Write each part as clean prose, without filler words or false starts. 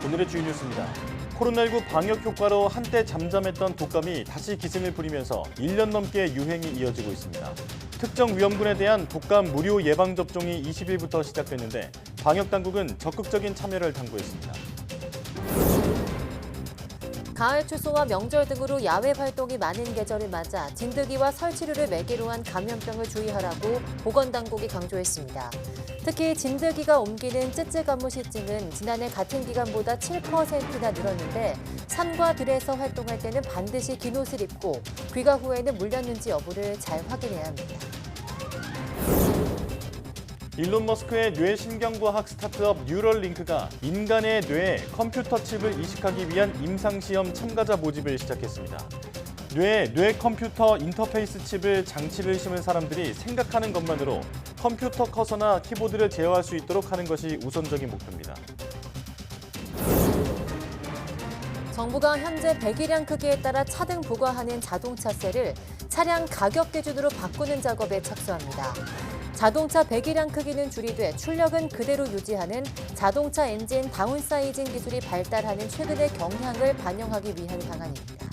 오늘의 주요 뉴스입니다. 코로나19 방역 효과로 한때 잠잠했던 독감이 다시 기승을 부리면서 1년 넘게 유행이 이어지고 있습니다. 특정 위험군에 대한 독감 무료 예방접종이 20일부터 시작됐는데 방역당국은 적극적인 참여를 당부했습니다. 가을 추수와 명절 등으로 야외 활동이 많은 계절을 맞아 진드기와 설치류를 매개로 한 감염병을 주의하라고 보건당국이 강조했습니다. 특히 진드기가 옮기는 쯔쯔가무시증은 지난해 같은 기간보다 7%나 늘었는데 산과 들에서 활동할 때는 반드시 긴 옷을 입고 귀가 후에는 물렸는지 여부를 잘 확인해야 합니다. 일론 머스크의 뇌신경과학 스타트업 뉴럴링크가 인간의 뇌에 컴퓨터 칩을 이식하기 위한 임상시험 참가자 모집을 시작했습니다. 뇌에 뇌 컴퓨터 인터페이스 칩을 장치를 심은 사람들이 생각하는 것만으로 컴퓨터 커서나 키보드를 제어할 수 있도록 하는 것이 우선적인 목표입니다. 정부가 현재 배기량 크기에 따라 차등 부과하는 자동차세를 차량 가격 기준으로 바꾸는 작업에 착수합니다. 자동차 배기량 크기는 줄이되 출력은 그대로 유지하는 자동차 엔진 다운사이징 기술이 발달하는 최근의 경향을 반영하기 위한 방안입니다.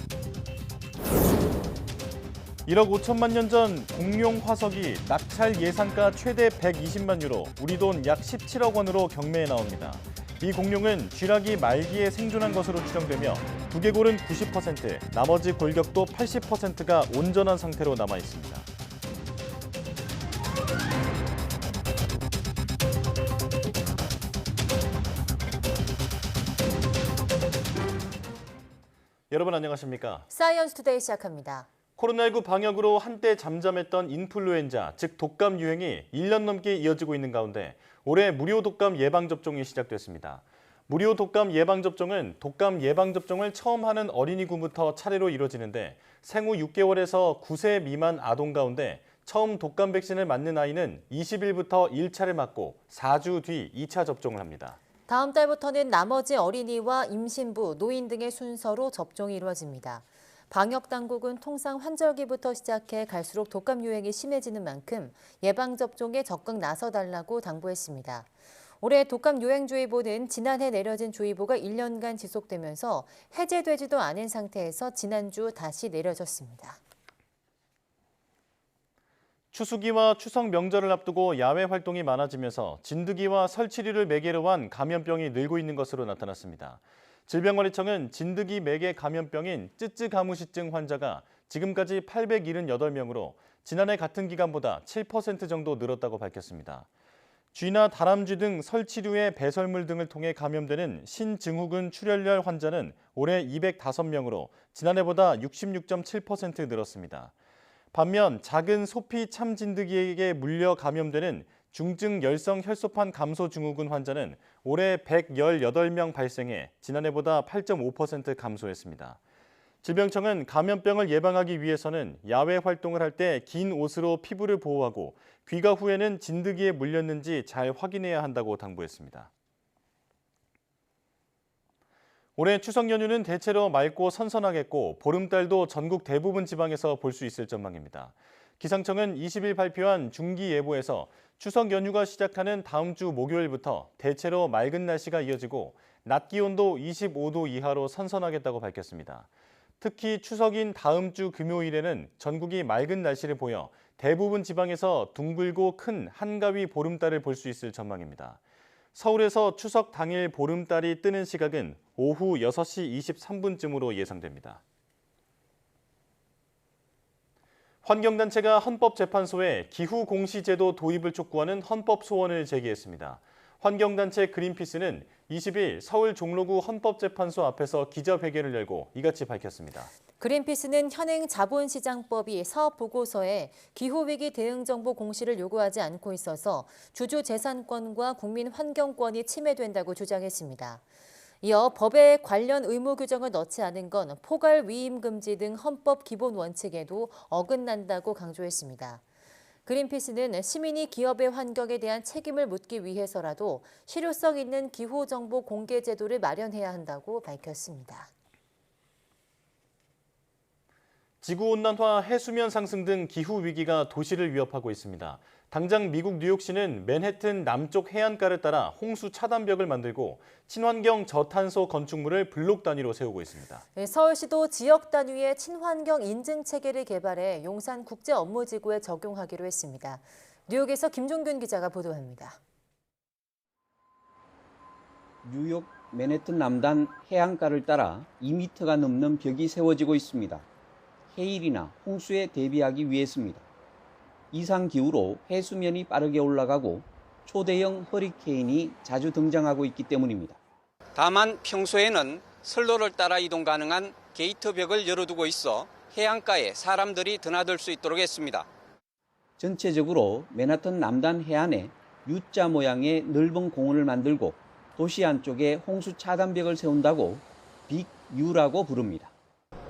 1억 5천만 년 전 공룡 화석이 낙찰 예상가 최대 120만 유로, 우리 돈 약 17억 원으로 경매에 나옵니다. 이 공룡은 쥐라기 말기에 생존한 것으로 추정되며 두개골은 90%, 나머지 골격도 80%가 온전한 상태로 남아 있습니다. 여러분 안녕하십니까? 사이언스 투데이 시작합니다. 코로나19 방역으로 한때 잠잠했던 인플루엔자, 즉 독감 유행이 1년 넘게 이어지고 있는 가운데 올해 무료 독감 예방접종이 시작됐습니다. 무료 독감 예방접종은 독감 예방접종을 처음 하는 어린이군부터 차례로 이뤄지는데 생후 6개월에서 9세 미만 아동 가운데 처음 독감 백신을 맞는 아이는 20일부터 1차를 맞고 4주 뒤 2차 접종을 합니다. 다음 달부터는 나머지 어린이와 임신부, 노인 등의 순서로 접종이 이루어집니다. 방역당국은 통상 환절기부터 시작해 갈수록 독감 유행이 심해지는 만큼 예방접종에 적극 나서달라고 당부했습니다. 올해 독감 유행주의보는 지난해 내려진 주의보가 1년간 지속되면서 해제되지도 않은 상태에서 지난주 다시 내려졌습니다. 추수기와 추석 명절을 앞두고 야외 활동이 많아지면서 진드기와 설치류를 매개로 한 감염병이 늘고 있는 것으로 나타났습니다. 질병관리청은 진드기 매개 감염병인 쯔쯔가무시증 환자가 지금까지 878명으로 지난해 같은 기간보다 7% 정도 늘었다고 밝혔습니다. 쥐나 다람쥐 등 설치류의 배설물 등을 통해 감염되는 신증후군 출혈열 환자는 올해 205명으로 지난해보다 66.7% 늘었습니다. 반면 작은 소피 참진드기에게 물려 감염되는 중증 열성 혈소판 감소 증후군 환자는 올해 118명 발생해 지난해보다 8.5% 감소했습니다. 질병청은 감염병을 예방하기 위해서는 야외 활동을 할 때 긴 옷으로 피부를 보호하고 귀가 후에는 진드기에 물렸는지 잘 확인해야 한다고 당부했습니다. 올해 추석 연휴는 대체로 맑고 선선하겠고 보름달도 전국 대부분 지방에서 볼 수 있을 전망입니다. 기상청은 20일 발표한 중기예보에서 추석 연휴가 시작하는 다음 주 목요일부터 대체로 맑은 날씨가 이어지고 낮 기온도 25도 이하로 선선하겠다고 밝혔습니다. 특히 추석인 다음 주 금요일에는 전국이 맑은 날씨를 보여 대부분 지방에서 둥글고 큰 한가위 보름달을 볼 수 있을 전망입니다. 서울에서 추석 당일 보름달이 뜨는 시각은 오후 6시 23분쯤으로 예상됩니다. 환경단체가 헌법재판소에 기후공시제도 도입을 촉구하는 헌법소원을 제기했습니다. 환경단체 그린피스는 20일 서울 종로구 헌법재판소 앞에서 기자회견을 열고 이같이 밝혔습니다. 그린피스는 현행 자본시장법이 사업보고서에 기후위기 대응정보 공시를 요구하지 않고 있어서 주주재산권과 국민 환경권이 침해된다고 주장했습니다. 이어 법에 관련 의무 규정을 넣지 않은 건 포괄 위임 금지 등 헌법 기본 원칙에도 어긋난다고 강조했습니다. 그린피스는 시민이 기업의 환경에 대한 책임을 묻기 위해서라도 실효성 있는 기후정보 공개 제도를 마련해야 한다고 밝혔습니다. 지구온난화, 해수면 상승 등 기후위기가 도시를 위협하고 있습니다. 당장 미국 뉴욕시는 맨해튼 남쪽 해안가를 따라 홍수 차단벽을 만들고 친환경 저탄소 건축물을 블록 단위로 세우고 있습니다. 서울시도 지역 단위의 친환경 인증 체계를 개발해 용산 국제업무지구에 적용하기로 했습니다. 뉴욕에서 김종균 기자가 보도합니다. 뉴욕 맨해튼 남단 해안가를 따라 2m가 넘는 벽이 세워지고 있습니다. 해일이나 홍수에 대비하기 위해서입니다. 이상 기후로 해수면이 빠르게 올라가고 초대형 허리케인이 자주 등장하고 있기 때문입니다. 다만 평소에는 선로를 따라 이동 가능한 게이트벽을 열어두고 있어 해안가에 사람들이 드나들 수 있도록 했습니다. 전체적으로 맨하튼 남단 해안에 U자 모양의 넓은 공원을 만들고 도시 안쪽에 홍수 차단벽을 세운다고 빅 U라고 부릅니다.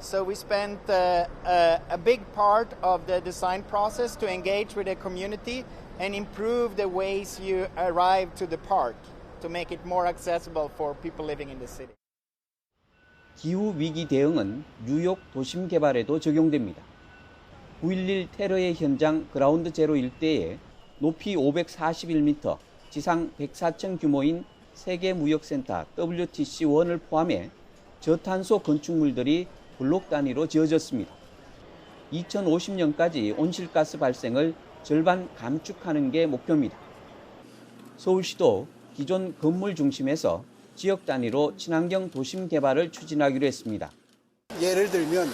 So we spent a big part of the design process to engage with the community and improve the ways you arrive to the park to make it more accessible for people living in the city. 기후 위기 대응은 뉴욕 도심 개발에도 적용됩니다. 9.11 테러의 현장 그라운드 제로 일대에 높이 541m, 지상 104층 규모인 세계무역센터 WTC1을 포함해 저탄소 건축물들이 블록 단위로 지어졌습니다. 2050년까지 온실가스 발생을 절반 감축하는 게 목표입니다. 서울시도 기존 건물 중심에서 지역 단위로 친환경 도심 개발을 추진하기로 했습니다. 예를 들면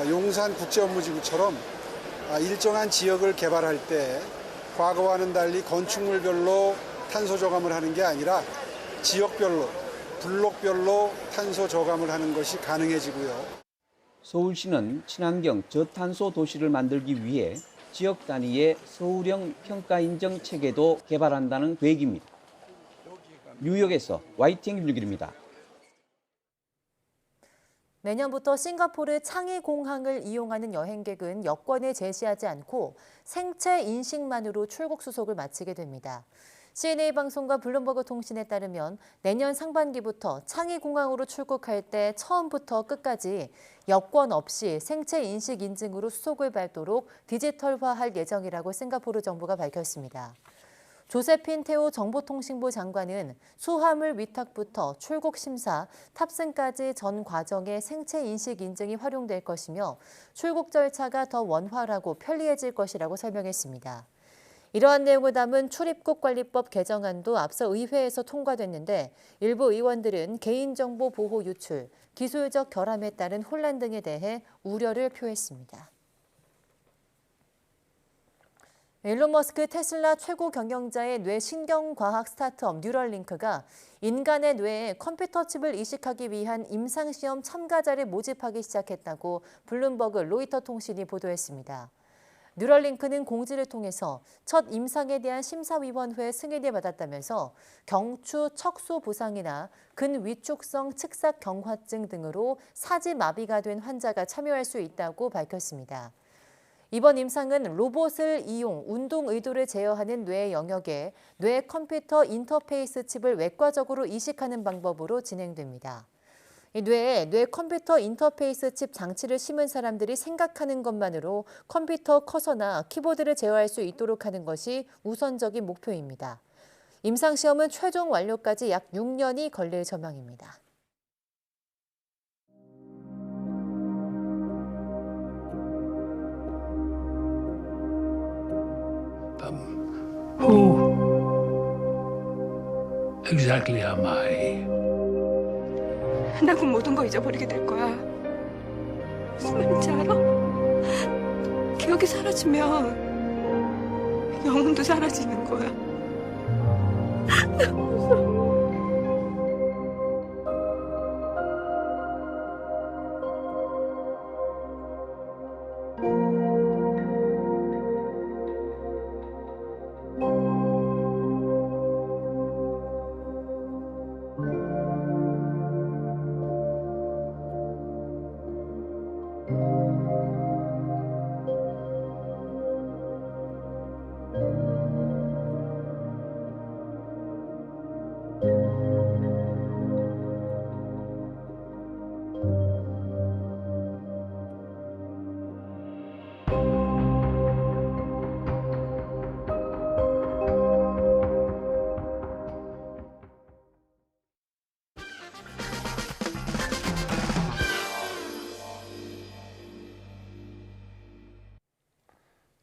용산 국제업무지구처럼 일정한 지역을 개발할 때 과거와는 달리 건축물별로 탄소 저감을 하는 게 아니라 지역별로, 블록별로 탄소 저감을 하는 것이 가능해지고요. 서울시는 친환경 저탄소 도시를 만들기 위해 지역 단위의 서울형 평가 인정 체계도 개발한다는 계획입니다. 뉴욕에서 YTN 김유길입니다. 내년부터 싱가포르 창의 공항을 이용하는 여행객은 여권을 제시하지 않고 생체 인식만으로 출국 수속을 마치게 됩니다. CNA 방송과 블룸버그 통신에 따르면 내년 상반기부터 창의 공항으로 출국할 때 처음부터 끝까지 여권 없이 생체 인식 인증으로 수속을 밟도록 디지털화할 예정이라고 싱가포르 정부가 밝혔습니다. 조세핀 테오 정보통신부 장관은 수화물 위탁부터 출국 심사, 탑승까지 전 과정에 생체 인식 인증이 활용될 것이며 출국 절차가 더 원활하고 편리해질 것이라고 설명했습니다. 이러한 내용을 담은 출입국 관리법 개정안도 앞서 의회에서 통과됐는데 일부 의원들은 개인정보 보호 유출, 기술적 결함에 따른 혼란 등에 대해 우려를 표했습니다. 일론 머스크 테슬라 최고 경영자의 뇌신경과학 스타트업 뉴럴링크가 인간의 뇌에 컴퓨터 칩을 이식하기 위한 임상시험 참가자를 모집하기 시작했다고 블룸버그 로이터 통신이 보도했습니다. 뉴럴링크는 공지를 통해서 첫 임상에 대한 심사위원회 승인을 받았다면서 경추 척수 부상이나 근위축성 측삭 경화증 등으로 사지마비가 된 환자가 참여할 수 있다고 밝혔습니다. 이번 임상은 로봇을 이용 운동 의도를 제어하는 뇌 영역에 뇌 컴퓨터 인터페이스 칩을 외과적으로 이식하는 방법으로 진행됩니다. 이 뇌에 뇌 컴퓨터 인터페이스 칩 장치를 심은 사람들이 생각하는 것만으로 컴퓨터 커서나 키보드를 제어할 수 있도록 하는 것이 우선적인 목표입니다. 임상시험은 최종 완료까지 약 6년이 걸릴 전망입니다. Who exactly am I? 나 그 모든 거 잊어버리게 될 거야. 무슨 말인지 알아? 기억이 사라지면 영혼도 사라지는 거야. 나 무서워.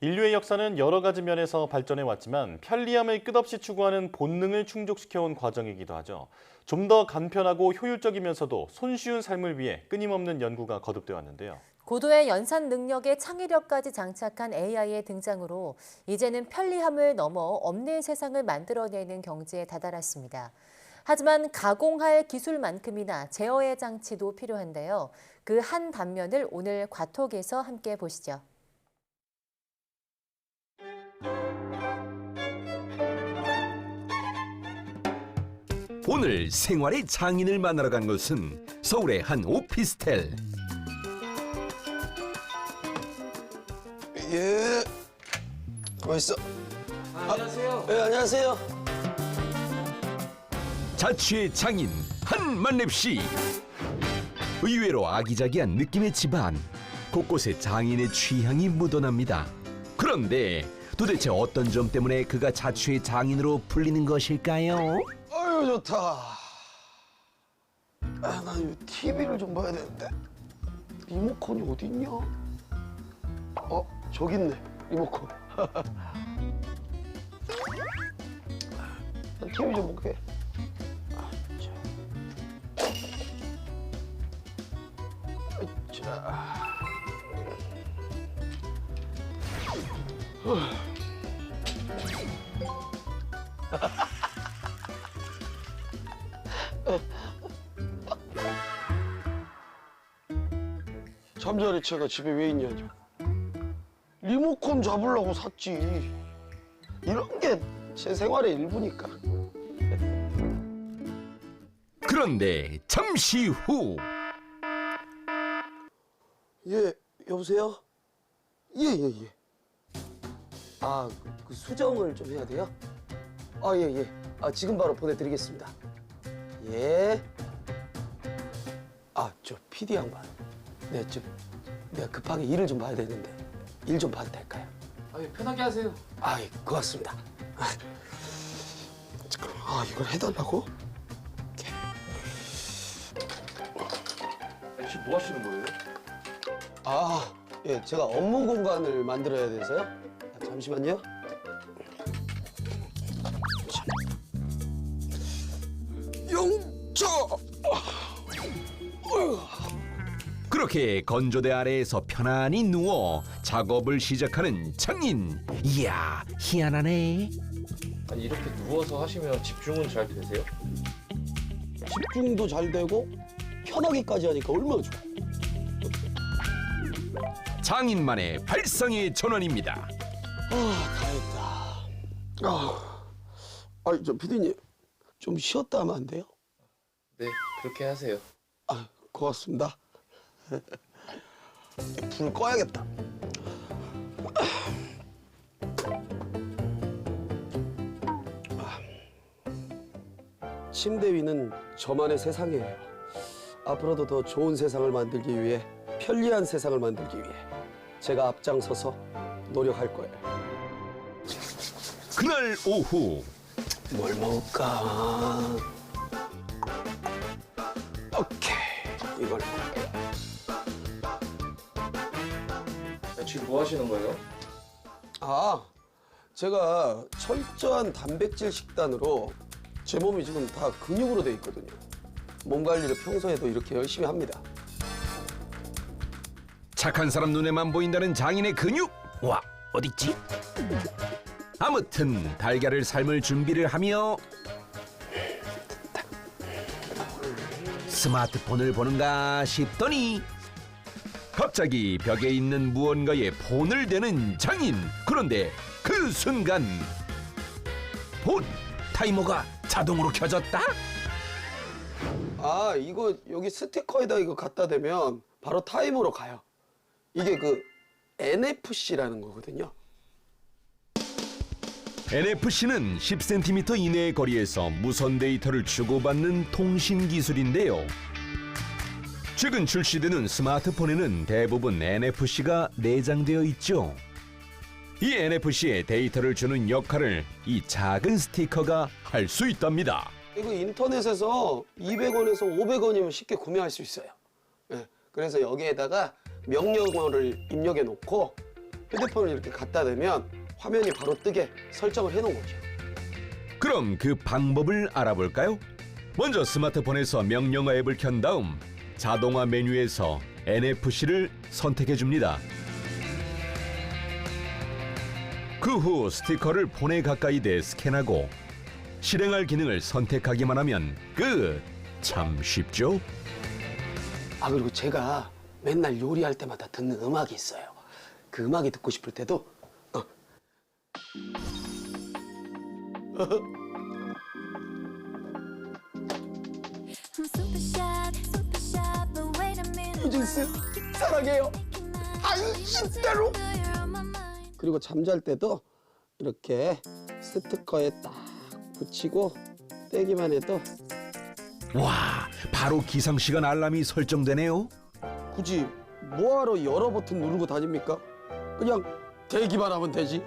인류의 역사는 여러 가지 면에서 발전해 왔지만 편리함을 끝없이 추구하는 본능을 충족시켜온 과정이기도 하죠. 좀 더 간편하고 효율적이면서도 손쉬운 삶을 위해 끊임없는 연구가 거듭되어 왔는데요. 고도의 연산 능력에 창의력까지 장착한 AI의 등장으로 이제는 편리함을 넘어 없는 세상을 만들어내는 경지에 다다랐습니다. 하지만 가공할 기술만큼이나 제어의 장치도 필요한데요. 그 한 단면을 오늘 과톡에서 함께 보시죠. 오늘 생활의 장인을 만나러 간 곳은 서울의 한 오피스텔. 예. 어딨어? 안녕하세요. 네, 안녕하세요. 자취의 장인 한만렙 씨. 의외로 아기자기한 느낌의 집안. 곳곳에 장인의 취향이 묻어납니다. 그런데 도대체 어떤 점 때문에 그가 자취의 장인으로 불리는 것일까요? 아유, 좋다. 아, 나 이 TV를 좀 봐야 되는데. 리모컨이 어디 있냐? 저기 있네. 리모컨. 난 TV 좀 볼게. 자. 잠자리채가 집에 왜 있냐냐. 리모컨 잡으려고 샀지. 이런 게 제 생활의 일부니까. 그런데 잠시 후. 예, 여보세요? 예. 아, 그 수정을 좀 해야 돼요? 아, 예. 아, 지금 바로 보내드리겠습니다. 예. 아, 저 PD 양반. 네, 내가 급하게 일을 좀 봐야 되는데 일 좀 봐도 될까요? 아, 예, 편하게 하세요. 아, 예, 고맙습니다. 이걸 해달라고? 지금 뭐 하시는 거예요? 아, 예, 제가 업무 공간을 만들어야 돼서요. 잠시만요. 영차! 그렇게 건조대 아래에서 편안히 누워 작업을 시작하는 장인. 이야, 희한하네. 아니, 이렇게 누워서 하시면 집중은 잘 되세요? 집중도 잘 되고 편하기까지 하니까 얼마나 좋아. 장인만의 발상의 전환입니다. 다행이다. 저 PD님 좀 쉬었다 하면 안 돼요? 네, 그렇게 하세요. 아, 고맙습니다. 불 꺼야겠다. 침대 위는 저만의 세상이에요. 앞으로도 더 좋은 세상을 만들기 위해, 편리한 세상을 만들기 위해 제가 앞장서서 노력할 거예요. 그날 오후. 뭘 먹을까? 오케이, 이걸 먹을게요. 지금 뭐 하시는 거예요? 제가 철저한 단백질 식단으로 제 몸이 지금 다 근육으로 돼 있거든요. 몸 관리를 평소에도 이렇게 열심히 합니다. 착한 사람 눈에만 보인다는 장인의 근육? 와, 어딨지? 아무튼 달걀을 삶을 준비를 하며 스마트폰을 보는가 싶더니 갑자기 벽에 있는 무언가에 폰을 대는 장인. 그런데 그 순간 폰 타이머가 자동으로 켜졌다? 이거 여기 스티커에다 이거 갖다 대면 바로 타이머로 가요. 이게 그 NFC라는 거거든요. NFC는 10cm 이내의 거리에서 무선 데이터를 주고받는 통신 기술인데요. 최근 출시되는 스마트폰에는 대부분 NFC가 내장되어 있죠. 이 NFC에 데이터를 주는 역할을 이 작은 스티커가 할 수 있답니다. 이거 인터넷에서 200원에서 500원이면 쉽게 구매할 수 있어요. 그래서 여기에다가 명령어를 입력해 놓고 휴대폰을 이렇게 갖다 대면 화면이 바로 뜨게 설정을 해놓은 거죠. 그럼 그 방법을 알아볼까요? 먼저 스마트폰에서 명령어 앱을 켠 다음 자동화 메뉴에서 NFC를 선택해 줍니다. 그 후 스티커를 폰에 가까이 대 스캔하고 실행할 기능을 선택하기만 하면 끝! 참 쉽죠? 아, 그리고 제가 맨날 요리할 때마다 듣는 음악이 있어요. 그 음악이 듣고 싶을 때도 뉴진스 사랑해요. 당신대로. 그리고 잠잘 때도 이렇게 스티커에 딱 붙이고 떼기만 해도 와, 바로 기상시간 알람이 설정되네요. 굳이 뭐하러 여러 버튼 누르고 다닙니까? 그냥 대기만 하면 되지.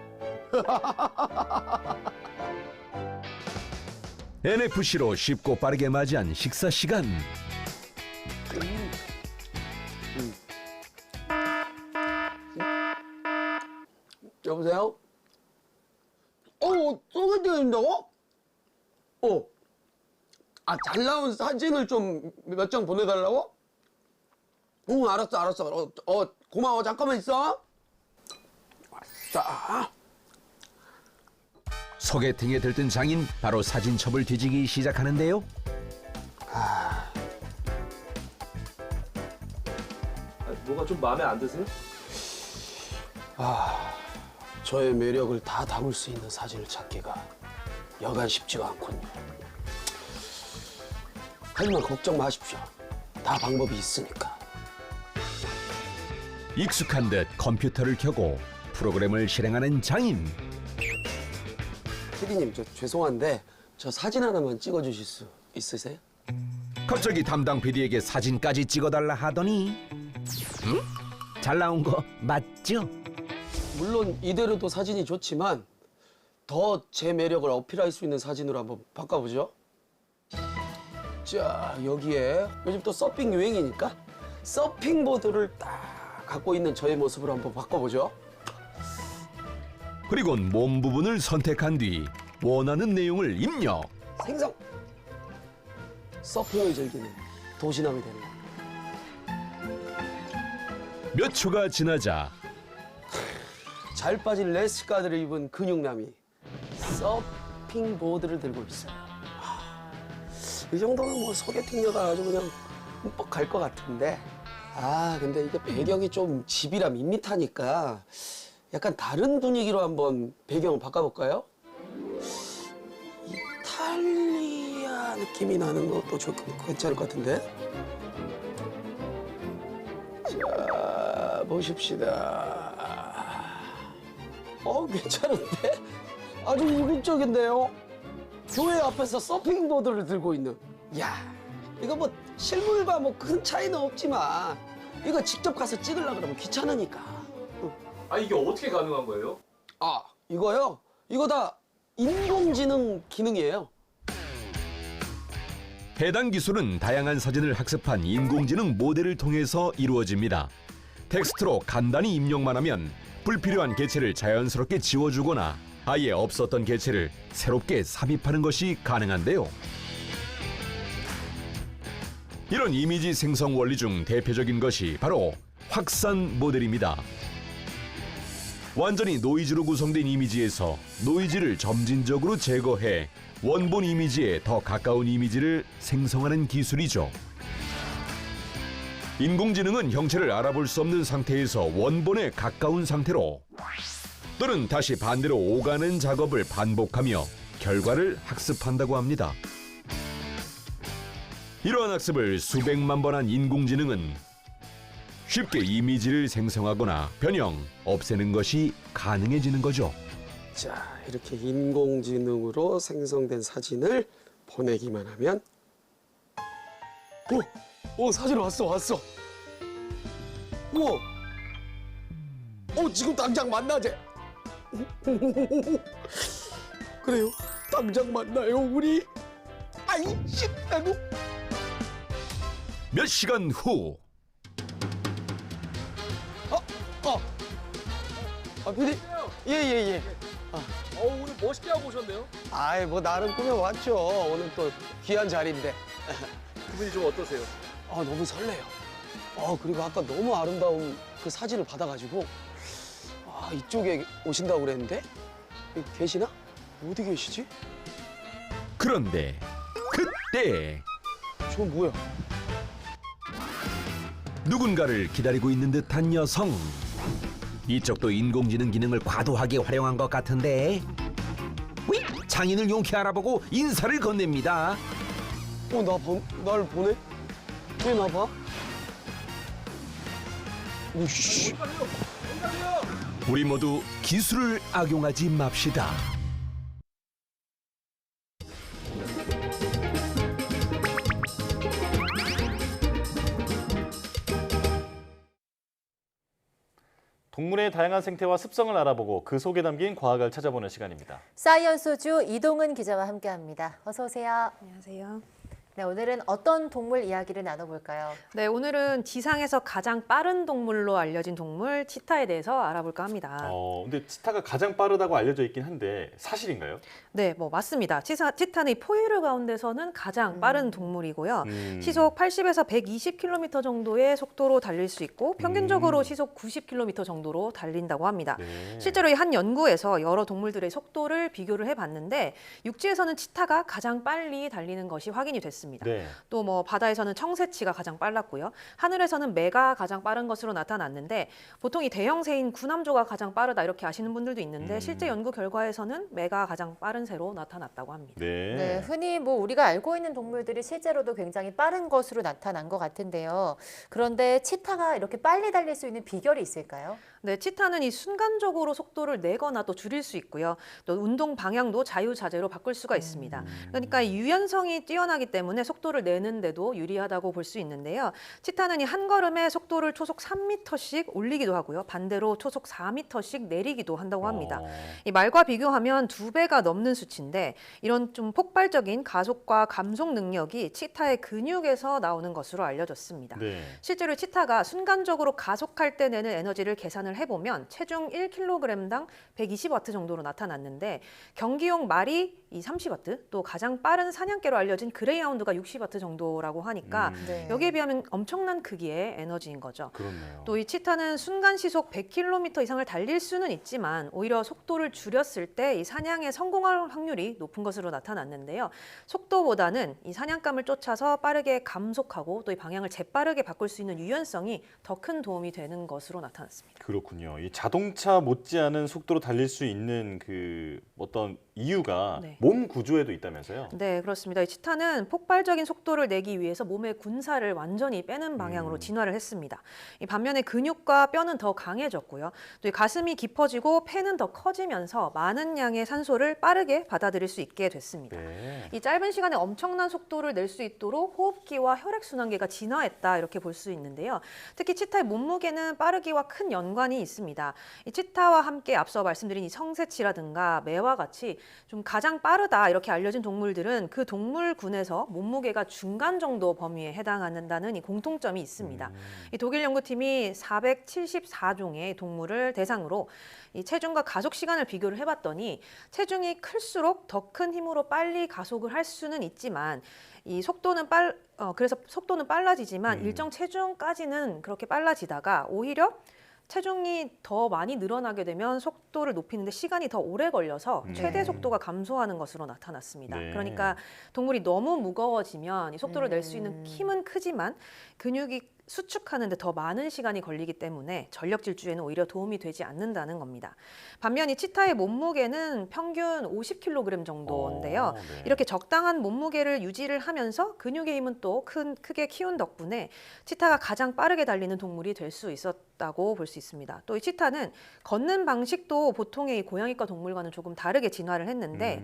NFC로 쉽고 빠르게 맞이한 식사 시간. 여보세요? 소개팅 된다고? 잘 나온 사진을 좀 몇 장 보내달라고? 응, 알았어. 고마워. 잠깐만 있어. 왔어. 소개팅에 들뜬 장인 바로 사진첩을 뒤지기 시작하는데요. 뭐가 좀 마음에 안 드세요? 저의 매력을 다 담을 수 있는 사진을 찾기가 여간 쉽지가 않군요. 하지만 걱정 마십시오. 다 방법이 있으니까. 익숙한 듯 컴퓨터를 켜고 프로그램을 실행하는 장인. 피디님, 저 죄송한데 저 사진 하나만 찍어주실 수 있으세요? 갑자기 담당 PD에게 사진까지 찍어달라 하더니 잘 나온 거 맞죠? 물론 이대로도 사진이 좋지만 더 제 매력을 어필할 수 있는 사진으로 한번 바꿔보죠. 자, 여기에 요즘 또 서핑 유행이니까 서핑보드를 딱 갖고 있는 저의 모습으로 한번 바꿔보죠. 그리곤 몸 부분을 선택한 뒤 원하는 내용을 입력. 생성! 서핑을 즐기는 도시남이 되는 거. 몇 초가 지나자 잘 빠진 래시가드를 입은 근육남이 서핑보드를 들고 있어요. 이 정도면 뭐 소개팅녀가 아주 그냥 흠뻑 갈 것 같은데, 근데 이게 배경이 좀 집이라 밋밋하니까 약간 다른 분위기로 한번 배경을 바꿔볼까요? 이탈리아 느낌이 나는 것도 괜찮을 것 같은데. 자, 보십시다. 괜찮은데? 아주 이국적인데요? 교회 앞에서 서핑보드를 들고 있는. 야, 이거 뭐 실물과 뭐 큰 차이는 없지만 이거 직접 가서 찍으려고 그러면 귀찮으니까. 이게 어떻게 가능한 거예요? 이거요? 이거 다 인공지능 기능이에요. 해당 기술은 다양한 사진을 학습한 인공지능 모델을 통해서 이루어집니다. 텍스트로 간단히 입력만 하면 불필요한 개체를 자연스럽게 지워주거나 아예 없었던 개체를 새롭게 삽입하는 것이 가능한데요. 이런 이미지 생성 원리 중 대표적인 것이 바로 확산 모델입니다. 완전히 노이즈로 구성된 이미지에서 노이즈를 점진적으로 제거해 원본 이미지에 더 가까운 이미지를 생성하는 기술이죠. 인공지능은 형체를 알아볼 수 없는 상태에서 원본에 가까운 상태로 또는 다시 반대로 오가는 작업을 반복하며 결과를 학습한다고 합니다. 이러한 학습을 수백만 번 한 인공지능은 쉽게 이미지를 생성하거나 변형, 없애는 것이 가능해지는 거죠. 자, 이렇게 인공지능으로 생성된 사진을 보내기만 하면 사진 왔어. 우와. 지금 당장 만나재. 그래요. 당장 만나요, 우리. 신나고. 몇 시간 후 PD. 예. 오늘 멋있게 하고 오셨네요. 아이, 뭐 나름 꾸며왔죠. 오늘 또 귀한 자리인데. 기분이 좀 어떠세요? 너무 설레요. 그리고 아까 너무 아름다운 그 사진을 받아가지고 이쪽에 오신다고 그랬는데 여기 계시나? 어디 계시지? 그런데 그때 저건 뭐야? 누군가를 기다리고 있는 듯한 여성. 이쪽도 인공지능 기능을 과도하게 활용한 것 같은데 장인을 용케 알아보고 인사를 건넵니다. 날 보네? 왜 나 봐? 우씨. 우리 모두 기술을 악용하지 맙시다. 동물의 다양한 생태와 습성을 알아보고 그 속에 담긴 과학을 찾아보는 시간입니다. 사이언스주 이동은 기자와 함께합니다. 어서 오세요. 안녕하세요. 네, 오늘은 어떤 동물 이야기를 나눠볼까요? 네, 오늘은 지상에서 가장 빠른 동물로 알려진 동물 치타에 대해서 알아볼까 합니다. 근데 치타가 가장 빠르다고 알려져 있긴 한데 사실인가요? 네, 뭐 맞습니다. 치타는 이 포유류 가운데서는 가장 빠른 동물이고요. 시속 80에서 120km 정도의 속도로 달릴 수 있고 평균적으로 시속 90km 정도로 달린다고 합니다. 네. 실제로 이 한 연구에서 여러 동물들의 속도를 비교를 해봤는데 육지에서는 치타가 가장 빨리 달리는 것이 확인이 됐습니다. 네. 또 뭐 바다에서는 청새치가 가장 빨랐고요. 하늘에서는 매가 가장 빠른 것으로 나타났는데 보통 이 대형 새인 구남조가 가장 빠르다 이렇게 아시는 분들도 있는데 실제 연구 결과에서는 매가 가장 빠른 새로 나타났다고 합니다. 네, 흔히 뭐 우리가 알고 있는 동물들이 실제로도 굉장히 빠른 것으로 나타난 것 같은데요. 그런데 치타가 이렇게 빨리 달릴 수 있는 비결이 있을까요? 네, 치타는 이 순간적으로 속도를 내거나 또 줄일 수 있고요. 또 운동 방향도 자유자재로 바꿀 수가 있습니다. 그러니까 이 유연성이 뛰어나기 때문에 속도를 내는데도 유리하다고 볼 수 있는데요. 치타는 이 한 걸음에 속도를 초속 3m씩 올리기도 하고요. 반대로 초속 4m씩 내리기도 한다고 합니다. 이 말과 비교하면 2배가 넘는 수치인데 이런 좀 폭발적인 가속과 감속 능력이 치타의 근육에서 나오는 것으로 알려졌습니다. 네. 실제로 치타가 순간적으로 가속할 때 내는 에너지를 계산을 해보면 체중 1kg당 120W 정도로 나타났는데 경기용 말이 이 30W, 또 가장 빠른 사냥개로 알려진 그레이하운드가 60W 정도라고 하니까 네. 여기에 비하면 엄청난 크기의 에너지인 거죠. 그렇네요. 또 이 치타는 순간 시속 100km 이상을 달릴 수는 있지만 오히려 속도를 줄였을 때 이 사냥에 성공할 확률이 높은 것으로 나타났는데요. 속도보다는 이 사냥감을 쫓아서 빠르게 감속하고 또 이 방향을 재빠르게 바꿀 수 있는 유연성이 더 큰 도움이 되는 것으로 나타났습니다. 그렇군요. 이 자동차 못지않은 속도로 달릴 수 있는 그 어떤 이유가 네. 몸 구조에도 있다면서요? 네, 그렇습니다. 이 치타는 폭발적인 속도를 내기 위해서 몸의 군살을 완전히 빼는 방향으로 진화를 했습니다. 이 반면에 근육과 뼈는 더 강해졌고요. 또 이 가슴이 깊어지고 폐는 더 커지면서 많은 양의 산소를 빠르게 받아들일 수 있게 됐습니다. 네. 이 짧은 시간에 엄청난 속도를 낼 수 있도록 호흡기와 혈액순환계가 진화했다 이렇게 볼 수 있는데요. 특히 치타의 몸무게는 빠르기와 큰 연관이 있습니다. 이 치타와 함께 앞서 말씀드린 이 청새치라든가 매와 같이 좀 가장 빠르다 이렇게 알려진 동물들은 그 동물군에서 몸무게가 중간 정도 범위에 해당한다는 이 공통점이 있습니다. 이 독일 연구팀이 474종의 동물을 대상으로 이 체중과 가속 시간을 비교를 해봤더니 체중이 클수록 더 큰 힘으로 빨리 가속을 할 수는 있지만 이 속도는 그래서 속도는 빨라지지만 일정 체중까지는 그렇게 빨라지다가 오히려 체중이 더 많이 늘어나게 되면 속도를 높이는데 시간이 더 오래 걸려서 최대 속도가 감소하는 것으로 나타났습니다. 네. 그러니까 동물이 너무 무거워지면 이 속도를 낼 수 있는 힘은 크지만 근육이 수축하는 데 더 많은 시간이 걸리기 때문에 전력 질주에는 오히려 도움이 되지 않는다는 겁니다. 반면 이 치타의 몸무게는 평균 50kg 정도인데요. 네. 이렇게 적당한 몸무게를 유지를 하면서 근육의 힘은 또 크게 키운 덕분에 치타가 가장 빠르게 달리는 동물이 될 수 있었다고 볼 수 있습니다. 또 이 치타는 걷는 방식도 보통의 이 고양이과 동물과는 조금 다르게 진화를 했는데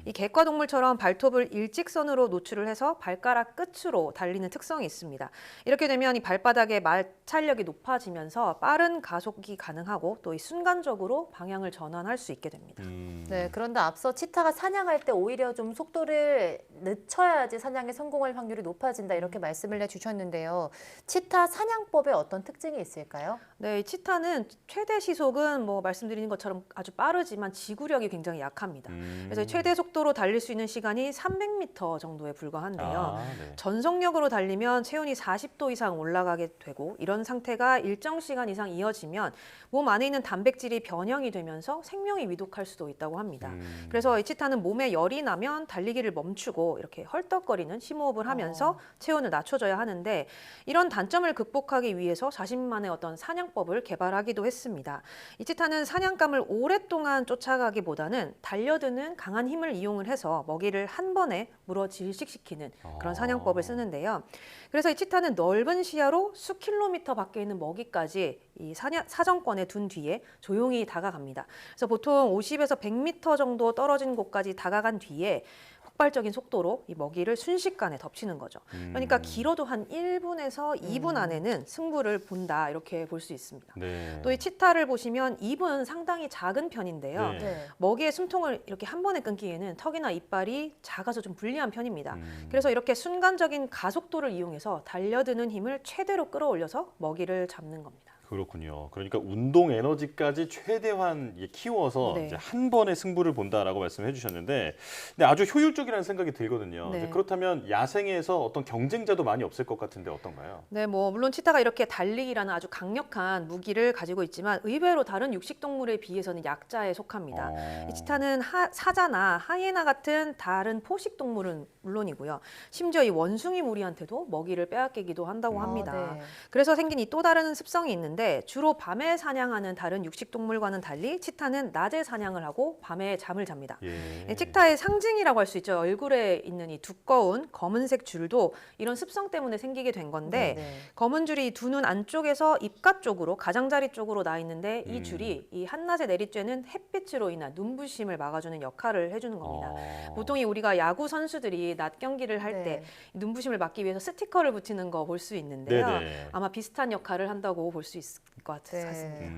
이 개과 동물처럼 발톱을 일직선으로 노출을 해서 발가락 끝으로 달리는 특성이 있습니다. 이렇게 되면 이 발바닥의 마찰력이 높아지면서 빠른 가속이 가능하고 또 이 순간적으로 방향을 전환할 수 있게 됩니다. 네, 그런데 앞서 치타가 사냥할 때 오히려 좀 속도를 늦춰야지 사냥에 성공할 확률이 높아진다 이렇게 말씀을 해주셨는데요. 치타 사냥법에 어떤 특징이 있을까요? 네, 치타는 최대 시속은 뭐 말씀드리는 것처럼 아주 빠르지만 지구력이 굉장히 약합니다. 그래서 최대 속도로 달릴 수 있는 시간이 300m 정도에 불과한데요. 네. 전속력으로 달리면 체온이 40도 이상 올라가게 되고 이런 상태가 일정 시간 이상 이어지면 몸 안에 있는 단백질이 변형이 되면서 생명이 위독할 수도 있다고 합니다. 그래서 이 치타는 몸에 열이 나면 달리기를 멈추고 이렇게 헐떡거리는 심호흡을 하면서 체온을 낮춰줘야 하는데 이런 단점을 극복하기 위해서 자신만의 어떤 사냥법을 개발하기도 했습니다. 이 치타는 사냥감을 오랫동안 쫓아가기보다는 달려드는 강한 힘을 이용을 해서 먹이를 한 번에 물어 질식시키는 그런 사냥법을 쓰는데요. 그래서 이 치타는 넓은 시야로 수킬로미터 밖에 있는 먹이까지 이 사정권에 둔 뒤에 조용히 다가갑니다. 그래서 보통 50에서 100m 정도 떨어진 곳까지 다가간 뒤에 폭발적인 속도로 이 먹이를 순식간에 덮치는 거죠. 그러니까 길어도 한 1분에서 2분 안에는 승부를 본다 이렇게 볼 수 있습니다. 네. 또 이 치타를 보시면 입은 상당히 작은 편인데요. 네. 먹이의 숨통을 이렇게 한 번에 끊기에는 턱이나 이빨이 작아서 좀 불리한 편입니다. 그래서 이렇게 순간적인 가속도를 이용해서 달려드는 힘을 최대로 끌어올려서 먹이를 잡는 겁니다. 그렇군요. 그러니까 운동 에너지까지 최대한 키워서 네. 이제 한 번에 승부를 본다라고 말씀해 주셨는데, 근데 아주 효율적이라는 생각이 들거든요. 네. 이제 그렇다면 야생에서 어떤 경쟁자도 많이 없을 것 같은데 어떤가요? 네, 뭐 물론 치타가 이렇게 달리기라는 아주 강력한 무기를 가지고 있지만 의외로 다른 육식동물에 비해서는 약자에 속합니다. 이 치타는 사자나 하이에나 같은 다른 포식동물은 물론이고요. 심지어 이 원숭이 무리한테도 먹이를 빼앗기기도 한다고 합니다. 네. 그래서 생긴 이 또 다른 습성이 있는데 주로 밤에 사냥하는 다른 육식동물과는 달리 치타는 낮에 사냥을 하고 밤에 잠을 잡니다. 예. 치타의 상징이라고 할 수 있죠. 얼굴에 있는 이 두꺼운 검은색 줄도 이런 습성 때문에 생기게 된 건데 검은 줄이 두 눈 안쪽에서 입가 쪽으로 가장자리 쪽으로 나 있는데 이 줄이 이 한낮에 내리쬐는 햇빛으로 인한 눈부심을 막아주는 역할을 해주는 겁니다. 보통 우리가 야구 선수들이 낮 경기를 할 때 눈부심을 막기 위해서 스티커를 붙이는 거 볼 수 있는데요. 네네. 아마 비슷한 역할을 한다고 볼 수 있을 것 같습니다.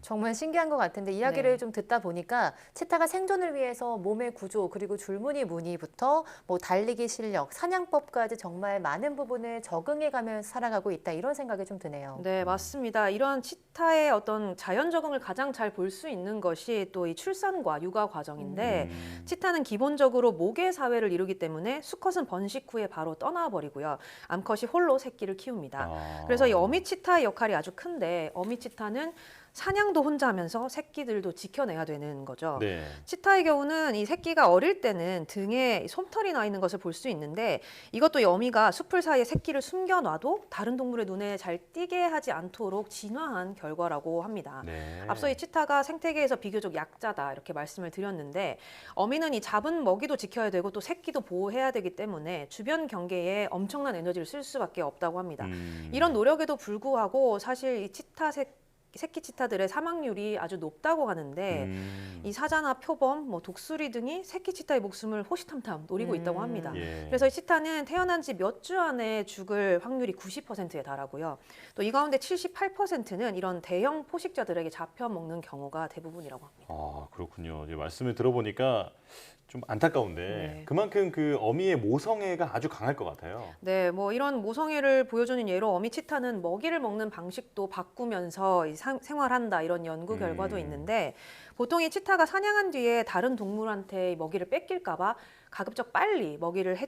정말 신기한 것 같은데 이야기를 네. 좀 듣다 보니까 치타가 생존을 위해서 몸의 구조 그리고 줄무늬 무늬부터 뭐 달리기 실력, 사냥법까지 정말 많은 부분을 적응해가면서 살아가고 있다 이런 생각이 좀 드네요. 네, 맞습니다. 이런 치타의 어떤 자연 적응을 가장 잘 볼 수 있는 것이 또 이 출산과 육아 과정인데 치타는 기본적으로 모계 사회를 이루기 때문에 수컷은 번식 후에 바로 떠나버리고요. 암컷이 홀로 새끼를 키웁니다. 그래서 이 어미 치타의 역할이 아주 큰데 어미 치타는 사냥도 혼자 하면서 새끼들도 지켜내야 되는 거죠. 네. 치타의 경우는 이 새끼가 어릴 때는 등에 솜털이 나 있는 것을 볼 수 있는데 이것도 이 어미가 숲을 사이에 새끼를 숨겨놔도 다른 동물의 눈에 잘 띄게 하지 않도록 진화한 결과라고 합니다. 네. 앞서 이 치타가 생태계에서 비교적 약자다 이렇게 말씀을 드렸는데 어미는 이 잡은 먹이도 지켜야 되고 또 새끼도 보호해야 되기 때문에 주변 경계에 엄청난 에너지를 쓸 수밖에 없다고 합니다. 이런 노력에도 불구하고 사실 이 새끼 치타들의 사망률이 아주 높다고 하는데 이 사자나 표범, 뭐 독수리 등이 새끼 치타의 목숨을 호시탐탐 노리고 있다고 합니다. 예. 그래서 이 치타는 태어난 지 몇 주 안에 죽을 확률이 90%에 달하고요. 또 이 가운데 78%는 이런 대형 포식자들에게 잡혀 먹는 경우가 대부분이라고 합니다. 아, 그렇군요. 이제 말씀을 들어보니까 좀 안타까운데 네. 그만큼 그 어미의 모성애가 아주 강할 것 같아요. 네, 뭐 이런 모성애를 보여주는 예로 어미 치타는 먹이를 먹는 방식도 바꾸면서 생활한다 이런 연구 결과도 있는데 보통 이 치타가 사냥한 뒤에 다른 동물한테 먹이를 뺏길까 봐 가급적 빨리 먹이를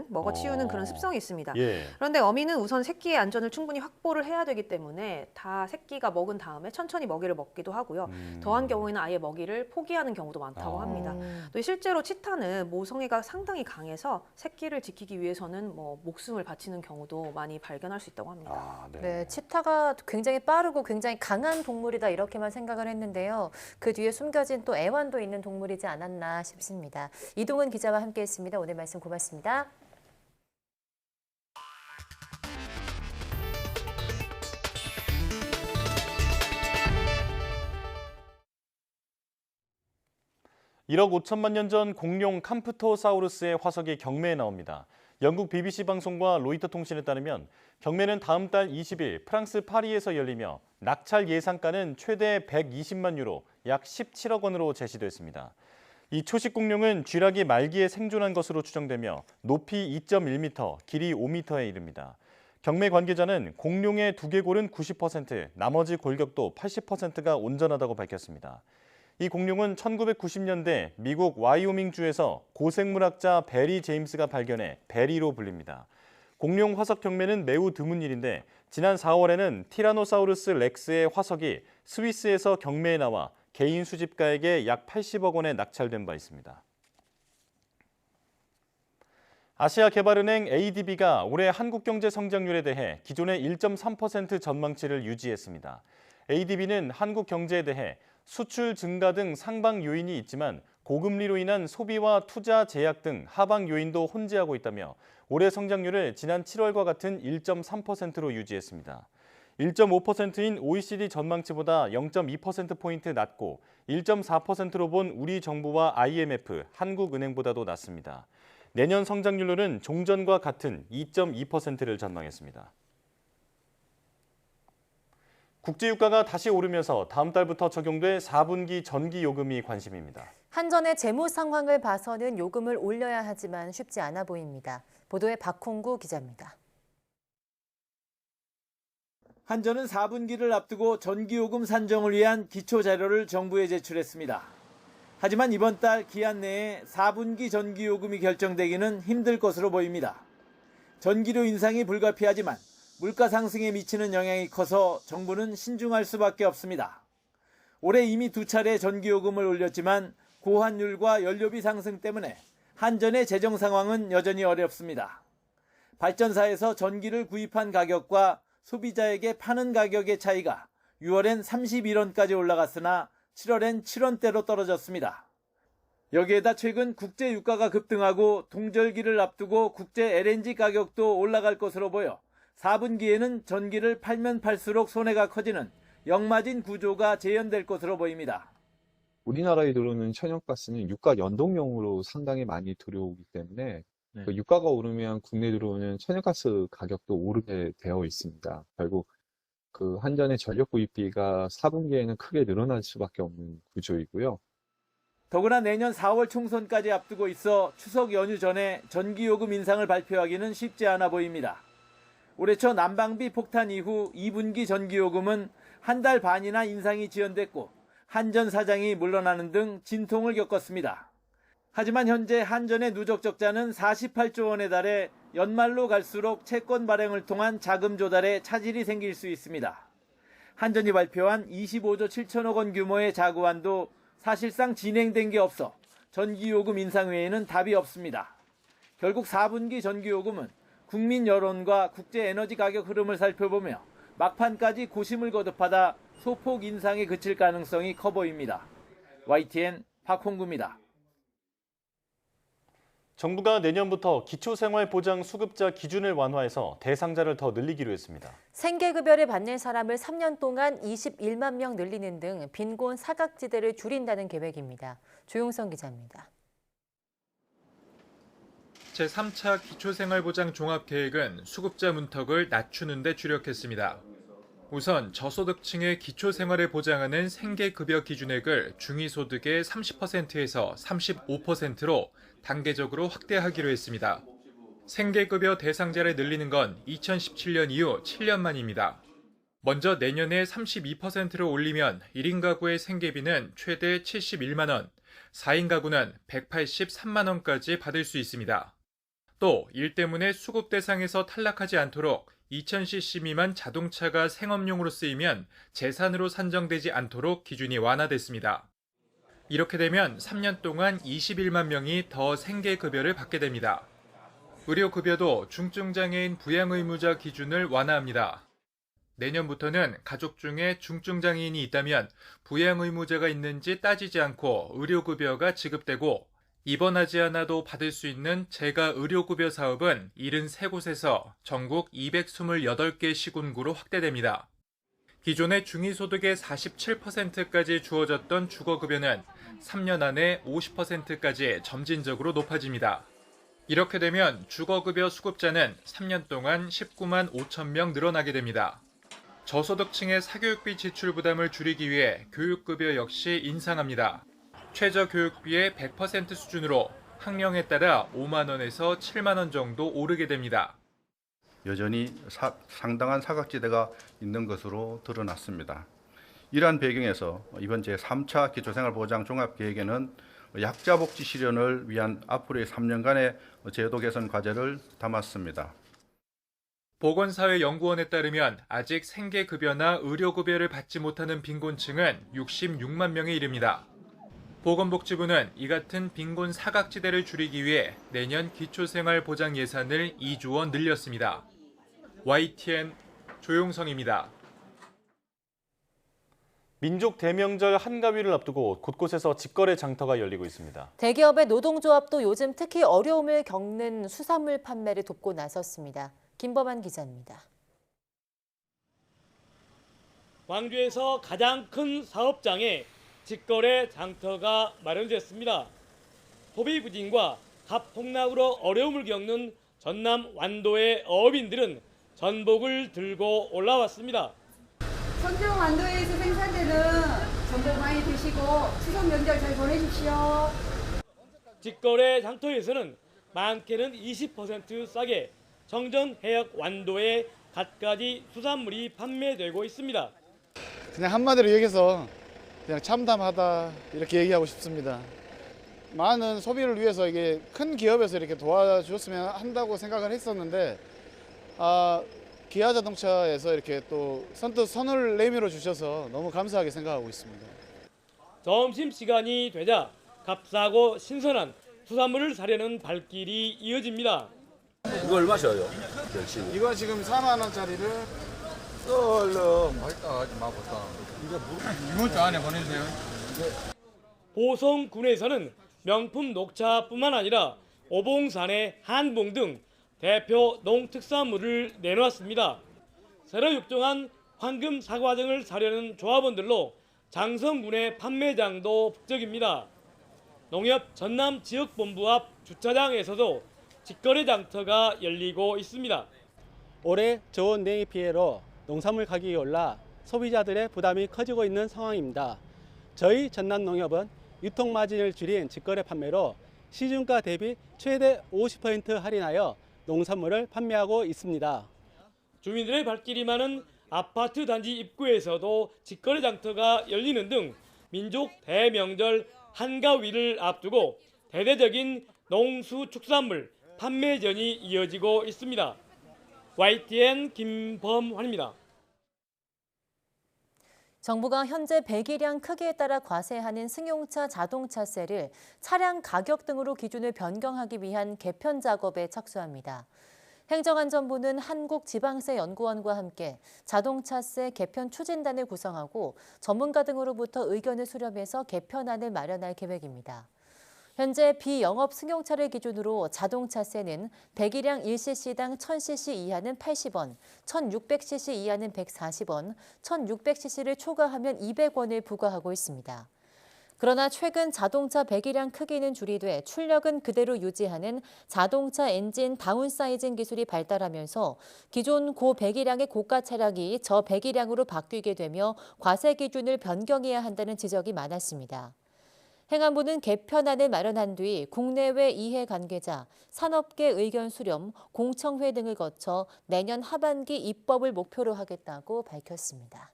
먹어치우는 그런 습성이 있습니다. 예. 그런데 어미는 우선 새끼의 안전을 충분히 확보를 해야 되기 때문에 다 새끼가 먹은 다음에 천천히 먹이를 먹기도 하고요. 더한 경우에는 아예 먹이를 포기하는 경우도 많다고 합니다. 또 실제로 치타는 모성애가 상당히 강해서 새끼를 지키기 위해서는 뭐 목숨을 바치는 경우도 많이 발견할 수 있다고 합니다. 아, 네. 네, 치타가 굉장히 빠르고 굉장히 강한 동물이다 이렇게만 생각을 했는데요. 그 뒤에 숨겨진 또 애환도 있는 동물이지 않았나 싶습니다. 이동은 기자와 함께했습니다. 오늘 말씀 고맙습니다. (1억 5천만 년) 전 공룡 캄프토사우루스의 화석이 경매에 나옵니다. 영국 BBC 방송과 로이터 통신에 따르면 경매는 다음 달 20일 프랑스 파리에서 열리며 낙찰 예상가는 최대 120만 유로, 약 17억 원으로 제시됐습니다. 이 초식 공룡은 쥐라기 말기에 생존한 것으로 추정되며 높이 2.1m, 길이 5m에 이릅니다. 경매 관계자는 공룡의 두개골은 90%, 나머지 골격도 80%가 온전하다고 밝혔습니다. 이 공룡은 1990년대 미국 와이오밍주에서 고생물학자 베리 제임스가 발견해 베리로 불립니다. 공룡 화석 경매는 매우 드문 일인데 지난 4월에는 티라노사우루스 렉스의 화석이 스위스에서 경매에 나와 개인 수집가에게 약 80억 원에 낙찰된 바 있습니다. 아시아개발은행 ADB가 올해 한국 경제 성장률에 대해 기존의 1.3% 전망치를 유지했습니다. ADB는 한국 경제에 대해 수출 증가 등 상방 요인이 있지만 고금리로 인한 소비와 투자 제약 등 하방 요인도 혼재하고 있다며 올해 성장률을 지난 7월과 같은 1.3%로 유지했습니다. 1.5%인 OECD 전망치보다 0.2%포인트 낮고 1.4%로 본 우리 정부와 IMF, 한국은행보다도 낮습니다. 내년 성장률로는 종전과 같은 2.2%를 전망했습니다. 국제유가가 다시 오르면서 다음 달부터 적용될 4분기 전기요금이 관심입니다. 한전의 재무 상황을 봐서는 요금을 올려야 하지만 쉽지 않아 보입니다. 보도에 박홍구 기자입니다. 한전은 4분기를 앞두고 전기요금 산정을 위한 기초자료를 정부에 제출했습니다. 하지만 이번 달 기한 내에 4분기 전기요금이 결정되기는 힘들 것으로 보입니다. 전기료 인상이 불가피하지만 물가 상승에 미치는 영향이 커서 정부는 신중할 수밖에 없습니다. 올해 이미 2차례 전기요금을 올렸지만 고환율과 연료비 상승 때문에 한전의 재정 상황은 여전히 어렵습니다. 발전사에서 전기를 구입한 가격과 소비자에게 파는 가격의 차이가 6월엔 31원까지 올라갔으나 7월엔 7원대로 떨어졌습니다. 여기에다 최근 국제 유가가 급등하고 동절기를 앞두고 국제 LNG 가격도 올라갈 것으로 보여 4분기에는 전기를 팔면 팔수록 손해가 커지는 역마진 구조가 재현될 것으로 보입니다. 우리나라에 들어오는 천연가스는 유가 연동형으로 상당히 많이 들어오기 때문에 그 유가가 오르면 국내에 들어오는 천연가스 가격도 오르게 되어 있습니다. 결국 그 한전의 전력 구입비가 4분기에는 크게 늘어날 수밖에 없는 구조이고요. 더구나 내년 4월 총선까지 앞두고 있어 추석 연휴 전에 전기요금 인상을 발표하기는 쉽지 않아 보입니다. 올해 초 난방비 폭탄 이후 2분기 전기요금은 한 달 반이나 인상이 지연됐고 한전 사장이 물러나는 등 진통을 겪었습니다. 하지만 현재 한전의 누적 적자는 48조 원에 달해 연말로 갈수록 채권 발행을 통한 자금 조달에 차질이 생길 수 있습니다. 한전이 발표한 25조 7천억 원 규모의 자구안도 사실상 진행된 게 없어 전기요금 인상 외에는 답이 없습니다. 결국 4분기 전기요금은 국민 여론과 국제 에너지 가격 흐름을 살펴보며 막판까지 고심을 거듭하다 소폭 인상에 그칠 가능성이 커 보입니다. YTN 박홍구입니다. 정부가 내년부터 기초생활보장 수급자 기준을 완화해서 대상자를 더 늘리기로 했습니다. 생계급여를 받는 사람을 3년 동안 21만 명 늘리는 등 빈곤 사각지대를 줄인다는 계획입니다. 조용성 기자입니다. 제3차 기초생활보장 종합계획은 수급자 문턱을 낮추는 데 주력했습니다. 우선 저소득층의 기초생활을 보장하는 생계급여 기준액을 중위소득의 30%에서 35%로 단계적으로 확대하기로 했습니다. 생계급여 대상자를 늘리는 건 2017년 이후 7년 만입니다. 먼저 내년에 32%를 올리면 1인 가구의 생계비는 최대 71만 원, 4인 가구는 183만 원까지 받을 수 있습니다. 또 일 때문에 수급 대상에서 탈락하지 않도록 2000cc 미만 자동차가 생업용으로 쓰이면 재산으로 산정되지 않도록 기준이 완화됐습니다. 이렇게 되면 3년 동안 21만 명이 더 생계급여를 받게 됩니다. 의료급여도 중증장애인 부양의무자 기준을 완화합니다. 내년부터는 가족 중에 중증장애인이 있다면 부양의무자가 있는지 따지지 않고 의료급여가 지급되고 입원하지 않아도 받을 수 있는 재가 의료급여 사업은 73곳에서 전국 228개 시군구로 확대됩니다. 기존의 중위소득의 47%까지 주어졌던 주거급여는 3년 안에 50%까지 점진적으로 높아집니다. 이렇게 되면 주거급여 수급자는 3년 동안 19만 5천 명 늘어나게 됩니다. 저소득층의 사교육비 지출 부담을 줄이기 위해 교육급여 역시 인상합니다. 최저교육비의 100% 수준으로 학령에 따라 5만 원에서 7만 원 정도 오르게 됩니다. 여전히 상당한 사각지대가 있는 것으로 드러났습니다. 이러한 배경에서 이번 제3차 기초생활보장 종합계획에는 약자복지 실현을 위한 앞으로의 3년간의 제도 개선 과제를 담았습니다. 보건사회연구원에 따르면 아직 생계급여나 의료급여를 받지 못하는 빈곤층은 66만 명에 이릅니다. 보건복지부는 이 같은 빈곤 사각지대를 줄이기 위해 내년 기초생활보장 예산을 2조 원 늘렸습니다. YTN 조용성입니다. 민족 대명절 한가위를 앞두고 곳곳에서 직거래 장터가 열리고 있습니다. 대기업의 노동조합도 요즘 특히 어려움을 겪는 수산물 판매를 돕고 나섰습니다. 김범한 기자입니다. 광주에서 가장 큰 사업장에 직거래 장터가 마련됐습니다. 소비 부진과 값 폭락으로 어려움을 겪는 전남 완도의 어업인들은 전복을 들고 올라왔습니다. 청정 완도에서 생산되는 전복 많이 드시고 추석 명절 잘 보내십시오. 직거래 장터에서는 많게는 20% 싸게 청정 해역 완도의 갖가지 수산물이 판매되고 있습니다. 그냥 한마디로 얘기해서 그냥 참담하다 이렇게 얘기하고 싶습니다. 많은 소비를 위해서 이게 큰 기업에서 이렇게 도와줬으면 한다고 생각을 했었는데 기아자동차에서 이렇게 또 선뜻 선을 내밀어 주셔서 너무 감사하게 생각하고 있습니다. 점심시간이 되자 값싸고 신선한 수산물을 사려는 발길이 이어집니다. 이거 얼마셔요? 이거 지금 4만 원짜리를 얼른 맛있다 하지 마 보다. 이번 주 안에 보내주세요. 보성군에서는 명품 녹차뿐만 아니라 오봉산의 한봉 등 대표 농특산물을 내놓았습니다. 새로 육종한 황금 사과 등을 사려는 조합원들로 장성군의 판매장도 북적입니다. 농협 전남 지역본부 앞 주차장에서도 직거래 장터가 열리고 있습니다. 올해 저온 냉해 피해로 농산물 가격이 올라 소비자들의 부담이 커지고 있는 상황입니다. 저희 전남농협은 유통마진을 줄인 직거래 판매로 시중가 대비 최대 50% 할인하여 농산물을 판매하고 있습니다. 주민들의 발길이 많은 아파트 단지 입구에서도 직거래 장터가 열리는 등 민족 대명절 한가위를 앞두고 대대적인 농수축산물 판매전이 이어지고 있습니다. YTN 김범환입니다. 정부가 현재 배기량 크기에 따라 과세하는 승용차 자동차세를 차량 가격 등으로 기준을 변경하기 위한 개편 작업에 착수합니다. 행정안전부는 한국지방세연구원과 함께 자동차세 개편 추진단을 구성하고 전문가 등으로부터 의견을 수렴해서 개편안을 마련할 계획입니다. 현재 비영업 승용차를 기준으로 자동차세는 배기량 1cc당 1000cc 이하는 80원, 1600cc 이하는 140원, 1600cc를 초과하면 200원을 부과하고 있습니다. 그러나 최근 자동차 배기량 크기는 줄이되 출력은 그대로 유지하는 자동차 엔진 다운사이징 기술이 발달하면서 기존 고배기량의 고가 차량이 저배기량으로 바뀌게 되며 과세 기준을 변경해야 한다는 지적이 많았습니다. 행안부는 개편안을 마련한 뒤 국내외 이해관계자, 산업계 의견 수렴, 공청회 등을 거쳐 내년 하반기 입법을 목표로 하겠다고 밝혔습니다.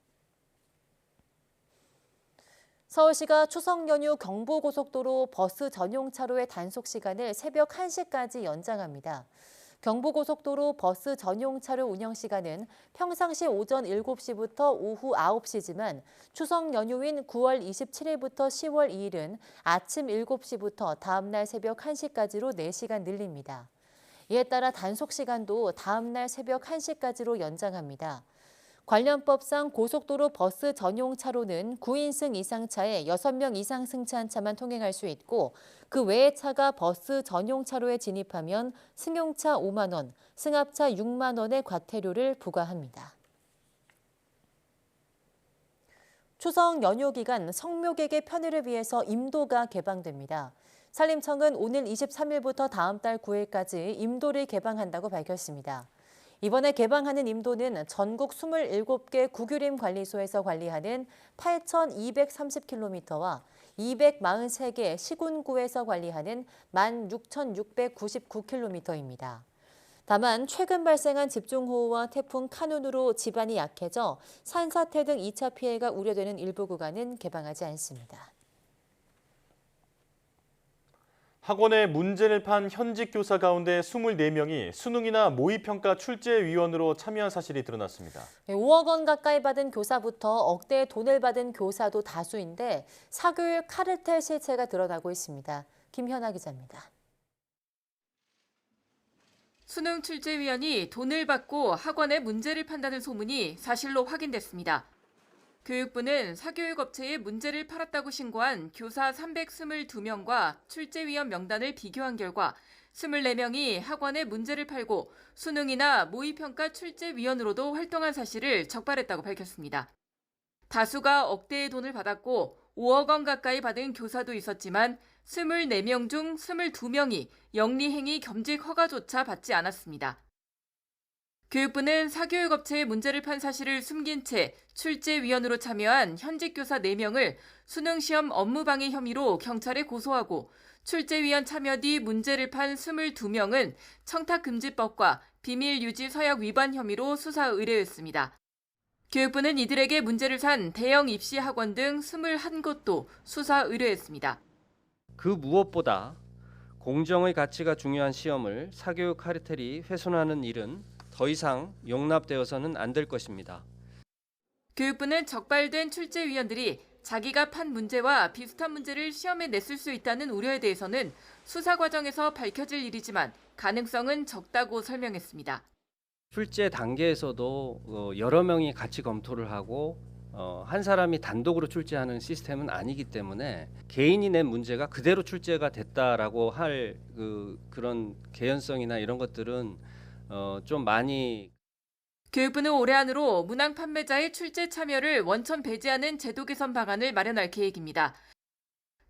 서울시가 추석 연휴 경부고속도로 버스 전용 차로의 단속 시간을 새벽 1시까지 연장합니다. 경부고속도로 버스 전용 차로 운영 시간은 평상시 오전 7시부터 오후 9시지만 추석 연휴인 9월 27일부터 10월 2일은 아침 7시부터 다음 날 새벽 1시까지로 4시간 늘립니다. 이에 따라 단속 시간도 다음 날 새벽 1시까지로 연장합니다. 관련법상 고속도로 버스 전용 차로는 9인승 이상 차에 6명 이상 승차한 차만 통행할 수 있고 그 외의 차가 버스 전용 차로에 진입하면 승용차 5만 원, 승합차 6만 원의 과태료를 부과합니다. 추석 연휴 기간 성묘객의 편의를 위해서 임도가 개방됩니다. 산림청은 오늘 23일부터 다음 달 9일까지 임도를 개방한다고 밝혔습니다. 이번에 개방하는 임도는 전국 27개 국유림 관리소에서 관리하는 8,230km와 243개 시군구에서 관리하는 16,699km입니다. 다만 최근 발생한 집중호우와 태풍 카눈으로 지반이 약해져 산사태 등 2차 피해가 우려되는 일부 구간은 개방하지 않습니다. 학원에 문제를 판 현직 교사 가운데 24명이 수능이나 모의평가 출제위원으로 참여한 사실이 드러났습니다. 5억 원 가까이 받은 교사부터 억대의 돈을 받은 교사도 다수인데 사교육 카르텔 실체가 드러나고 있습니다. 김현아 기자입니다. 수능 출제위원이 돈을 받고 학원에 문제를 판다는 소문이 사실로 확인됐습니다. 교육부는 사교육업체에 문제를 팔았다고 신고한 교사 322명과 출제위원 명단을 비교한 결과 24명이 학원에 문제를 팔고 수능이나 모의평가 출제위원으로도 활동한 사실을 적발했다고 밝혔습니다. 다수가 억대의 돈을 받았고 5억 원 가까이 받은 교사도 있었지만 24명 중 22명이 영리행위 겸직 허가조차 받지 않았습니다. 교육부는 사교육업체에 문제를 판 사실을 숨긴 채 출제위원으로 참여한 현직 교사 4명을 수능시험 업무방해 혐의로 경찰에 고소하고 출제위원 참여 뒤 문제를 판 22명은 청탁금지법과 비밀유지 서약 위반 혐의로 수사 의뢰했습니다. 교육부는 이들에게 문제를 산 대형 입시학원 등 21곳도 수사 의뢰했습니다. 그 무엇보다 공정의 가치가 중요한 시험을 사교육 카르텔이 훼손하는 일은 더 이상 용납되어서는 안 될 것입니다. 교육부는 적발된 출제위원들이 자기가 판 문제와 비슷한 문제를 시험에 냈을 수 있다는 우려에 대해서는 수사 과정에서 밝혀질 일이지만 가능성은 적다고 설명했습니다. 출제 단계에서도 여러 명이 같이 검토를 하고 한 사람이 단독으로 출제하는 시스템은 아니기 때문에 개인이 낸 문제가 그대로 출제가 됐다라고 할 그런 개연성이나 이런 것들은 좀 많이. 교육부는 올해 안으로 문항 판매자의 출제 참여를 원천 배제하는 제도 개선 방안을 마련할 계획입니다.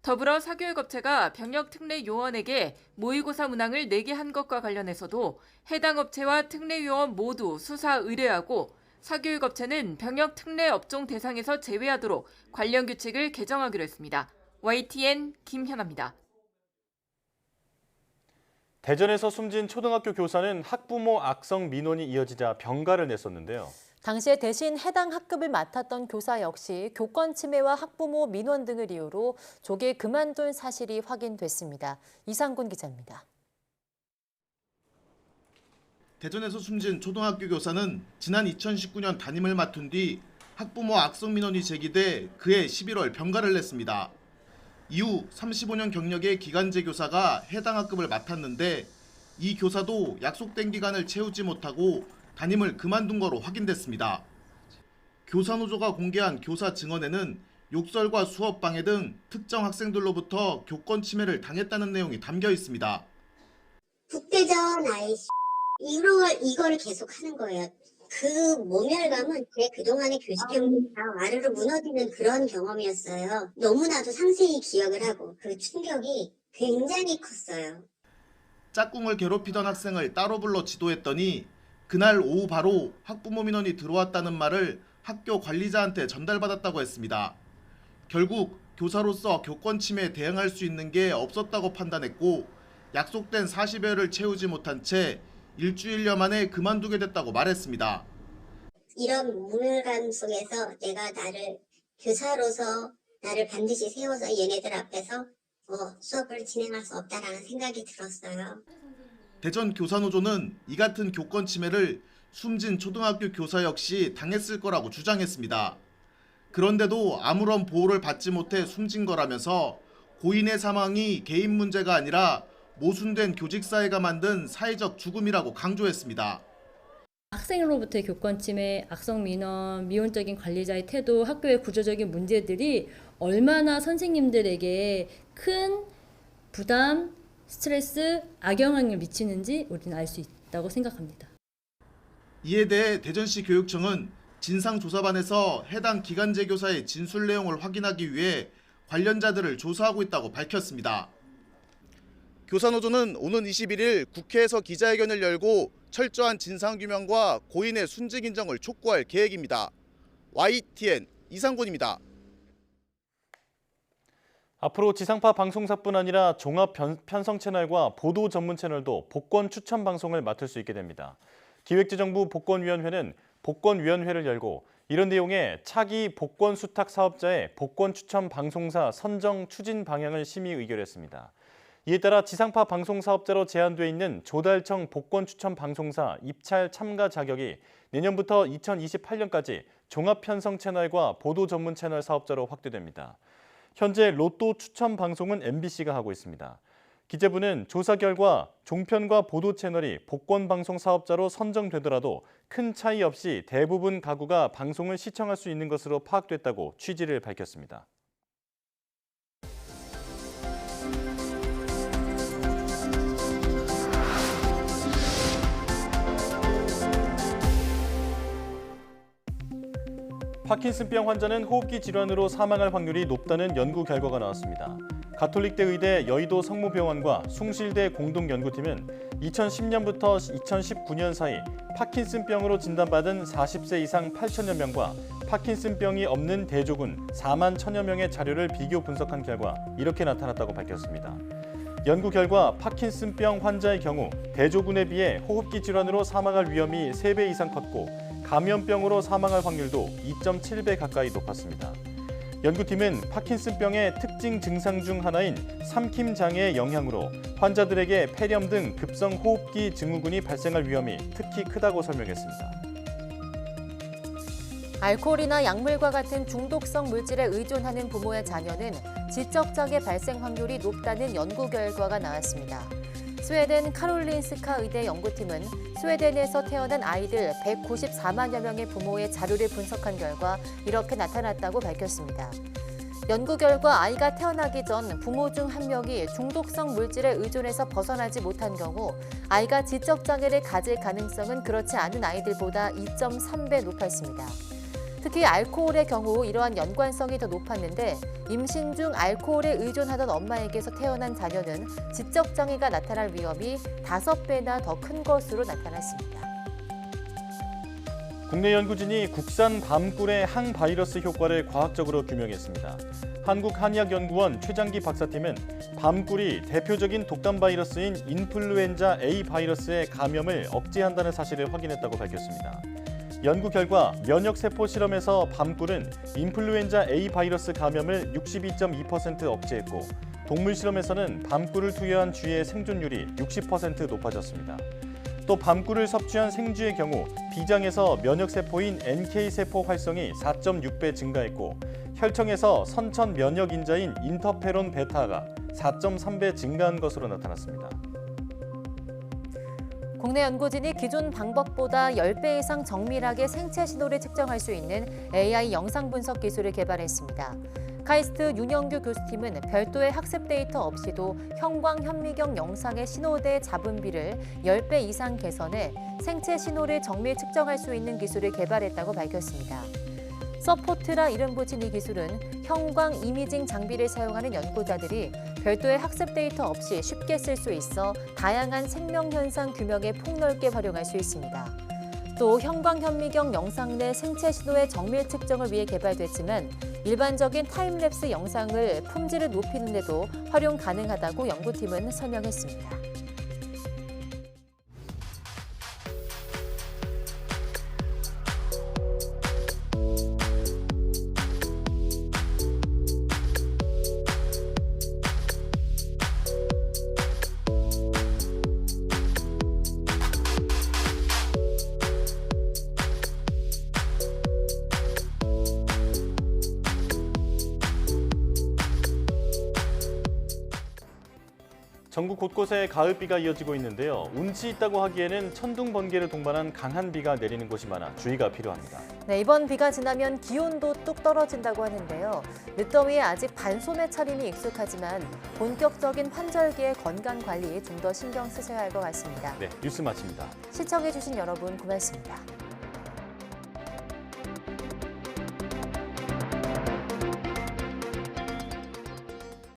더불어 사교육업체가 병역특례요원에게 모의고사 문항을 내게 한 것과 관련해서도 해당 업체와 특례요원 모두 수사 의뢰하고 사교육업체는 병역특례 업종 대상에서 제외하도록 관련 규칙을 개정하기로 했습니다. YTN 김현아입니다. 대전에서 숨진 초등학교 교사는 학부모 악성 민원이 이어지자 병가를 냈었는데요. 당시에 대신 해당 학급을 맡았던 교사 역시 교권 침해와 학부모 민원 등을 이유로 조기 그만둔 사실이 확인됐습니다. 이상군 기자입니다. 대전에서 숨진 초등학교 교사는 지난 2019년 담임을 맡은 뒤 학부모 악성 민원이 제기돼 그해 11월 병가를 냈습니다. 이후 35년 경력의 기간제 교사가 해당 학급을 맡았는데 이 교사도 약속된 기간을 채우지 못하고 담임을 그만둔 거로 확인됐습니다. 교사노조가 공개한 교사 증언에는 욕설과 수업 방해 등 특정 학생들로부터 교권 침해를 당했다는 내용이 담겨 있습니다. 국대전 아이씨 이거를 계속 하는 거예요. 그 모멸감은 제 그동안의 교직 경력이 다 와르르 무너지는 그런 경험이었어요. 너무나도 상세히 기억을 하고 그 충격이 굉장히 컸어요. 짝꿍을 괴롭히던 학생을 따로 불러 지도했더니 그날 오후 바로 학부모 민원이 들어왔다는 말을 학교 관리자한테 전달받았다고 했습니다. 결국 교사로서 교권 침해에 대응할 수 있는 게 없었다고 판단했고 약속된 40여일을 채우지 못한 채 일주일여 만에 그만두게 됐다고 말했습니다. 이런 무능감 속에서 내가 교사로서 나를 반드시 세워서 얘네들 앞에서 수업을 진행할 수 없다라는 생각이 들었어요. 대전 교사노조는 이 같은 교권 침해를 숨진 초등학교 교사 역시 당했을 거라고 주장했습니다. 그런데도 아무런 보호를 받지 못해 숨진 거라면서 고인의 사망이 개인 문제가 아니라 모순된 교직사회가 만든 사회적 죽음이라고 강조했습니다. 학생으로부터의 교권 침해, 악성 민원, 미온적인 관리자의 태도, 학교의 구조적인 문제들이 얼마나 선생님들에게 큰 부담, 스트레스, 악영향을 미치는지 우리는 알 수 있다고 생각합니다. 이에 대해 대전시 교육청은 진상조사반에서 해당 기간제 교사의 진술 내용을 확인하기 위해 관련자들을 조사하고 있다고 밝혔습니다. 교사노조는 오는 21일 국회에서 기자회견을 열고 철저한 진상규명과 고인의 순직 인정을 촉구할 계획입니다. YTN 이상군입니다. 앞으로 지상파 방송사뿐 아니라 종합 편성 채널과 보도 전문 채널도 복권 추천 방송을 맡을 수 있게 됩니다. 기획재정부 복권위원회는 복권위원회를 열고 이런 내용의 차기 복권 수탁 사업자의 복권 추천 방송사 선정 추진 방향을 심의 의결했습니다. 이에 따라 지상파 방송 사업자로 제한돼 있는 조달청 복권 추천 방송사 입찰 참가 자격이 내년부터 2028년까지 종합 편성 채널과 보도 전문 채널 사업자로 확대됩니다. 현재 로또 추천 방송은 MBC가 하고 있습니다. 기재부는 조사 결과 종편과 보도 채널이 복권 방송 사업자로 선정되더라도 큰 차이 없이 대부분 가구가 방송을 시청할 수 있는 것으로 파악됐다고 취지를 밝혔습니다. 파킨슨병 환자는 호흡기 질환으로 사망할 확률이 높다는 연구 결과가 나왔습니다. 가톨릭대 의대 여의도 성모병원과 숭실대 공동연구팀은 2010년부터 2019년 사이 파킨슨병으로 진단받은 40세 이상 8천여 명과 파킨슨병이 없는 대조군 4만 1천여 명의 자료를 비교 분석한 결과 이렇게 나타났다고 밝혔습니다. 연구 결과 파킨슨병 환자의 경우 대조군에 비해 호흡기 질환으로 사망할 위험이 3배 이상 컸고 감염병으로 사망할 확률도 2.7배 가까이 높았습니다. 연구팀은 파킨슨병의 특징 증상 중 하나인 삼킴 장애의 영향으로 환자들에게 폐렴 등 급성 호흡기 증후군이 발생할 위험이 특히 크다고 설명했습니다. 알코올이나 약물과 같은 중독성 물질에 의존하는 부모의 자녀는 지적장애 발생 확률이 높다는 연구 결과가 나왔습니다. 스웨덴 카롤린스카 의대 연구팀은 스웨덴에서 태어난 아이들 194만여 명의 부모의 자료를 분석한 결과 이렇게 나타났다고 밝혔습니다. 연구 결과 아이가 태어나기 전 부모 중 한 명이 중독성 물질에 의존해서 벗어나지 못한 경우 아이가 지적장애를 가질 가능성은 그렇지 않은 아이들보다 2.3배 높았습니다. 특히 알코올의 경우 이러한 연관성이 더 높았는데 임신 중 알코올에 의존하던 엄마에게서 태어난 자녀는 지적장애가 나타날 위험이 5배나 더 큰 것으로 나타났습니다. 국내 연구진이 국산 밤꿀의 항바이러스 효과를 과학적으로 규명했습니다. 한국한의학연구원 최장기 박사팀은 밤꿀이 대표적인 독감 바이러스인 인플루엔자 A 바이러스의 감염을 억제한다는 사실을 확인했다고 밝혔습니다. 연구 결과 면역세포 실험에서 밤꿀은 인플루엔자 A 바이러스 감염을 62.2% 억제했고 동물 실험에서는 밤꿀을 투여한 쥐의 생존율이 60% 높아졌습니다. 또 밤꿀을 섭취한 생쥐의 경우 비장에서 면역세포인 NK세포 활성이 4.6배 증가했고 혈청에서 선천 면역인자인 인터페론 베타가 4.3배 증가한 것으로 나타났습니다. 국내 연구진이 기존 방법보다 10배 이상 정밀하게 생체 신호를 측정할 수 있는 AI 영상 분석 기술을 개발했습니다. 카이스트 윤영규 교수팀은 별도의 학습 데이터 없이도 형광 현미경 영상의 신호대 잡음비를 10배 이상 개선해 생체 신호를 정밀 측정할 수 있는 기술을 개발했다고 밝혔습니다. 서포트라 이름 붙인 이 기술은 형광 이미징 장비를 사용하는 연구자들이 별도의 학습 데이터 없이 쉽게 쓸 수 있어 다양한 생명 현상 규명에 폭넓게 활용할 수 있습니다. 또 형광 현미경 영상 내 생체 신호의 정밀 측정을 위해 개발됐지만 일반적인 타임랩스 영상을 품질을 높이는 데도 활용 가능하다고 연구팀은 설명했습니다. 전국 곳곳에 가을비가 이어지고 있는데요. 운치 있다고 하기에는 천둥, 번개를 동반한 강한 비가 내리는 곳이 많아 주의가 필요합니다. 네, 이번 비가 지나면 기온도 뚝 떨어진다고 하는데요. 늦더위에 아직 반소매 차림이 익숙하지만 본격적인 환절기의 건강 관리에 좀 더 신경 쓰셔야 할 것 같습니다. 네, 뉴스 마칩니다. 시청해주신 여러분 고맙습니다.